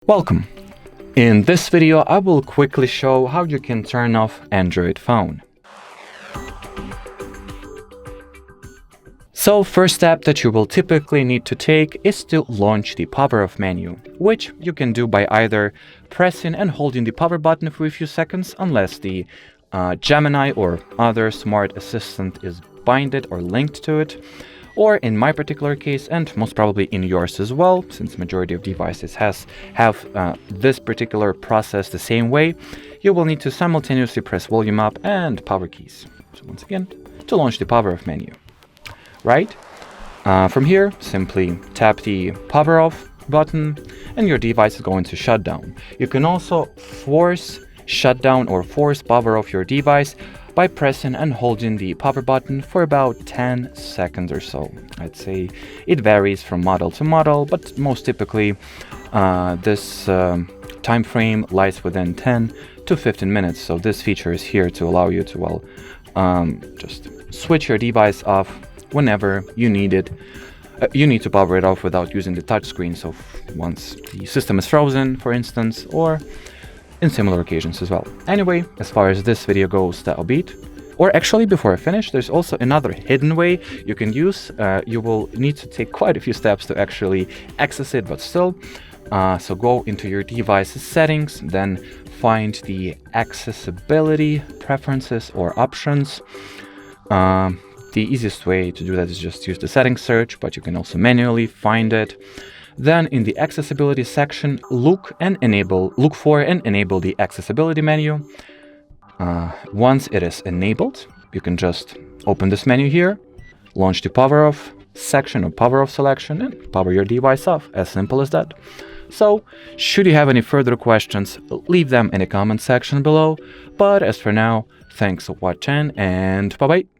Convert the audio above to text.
Welcome! In this video, I will quickly show how you can turn off Android phone. So first step that you will typically need to take is to launch the power off menu, which you can do by either pressing and holding the power button for a few seconds unless the Gemini or other smart assistant is binded or linked to it. Or in my particular case, and most probably in yours as well, since majority of devices have this particular process the same way, you will need to simultaneously press volume up and power keys. So once again, to launch the power off menu. Right? From here, simply tap the power off button and your device is going to shut down. You can also force shutdown or force power off your device by pressing and holding the power button for about 10 seconds or so. I'd say it varies from model to model, but most typically this time frame lies within 10 to 15 minutes. So this feature is here to allow you to, just switch your device off whenever you need it. You need to power it off without using the touchscreen. So once the system is frozen, for instance, or in similar occasions as well. Anyway, as far as this video goes, that'll be it. Or actually, before I finish, there's also another hidden way you can use. You will need to take quite a few steps to actually access it, but still. So go into your device's settings, then find the accessibility preferences or options. The easiest way to do that is just use the settings search, but you can also manually find it. Then in the accessibility section, look for and enable the accessibility menu. Once it is enabled, you can just open this menu here, launch the power off section or power off selection and power your device off. As simple as that. So, should you have any further questions, leave them in the comment section below. But as for now, thanks for watching and bye-bye.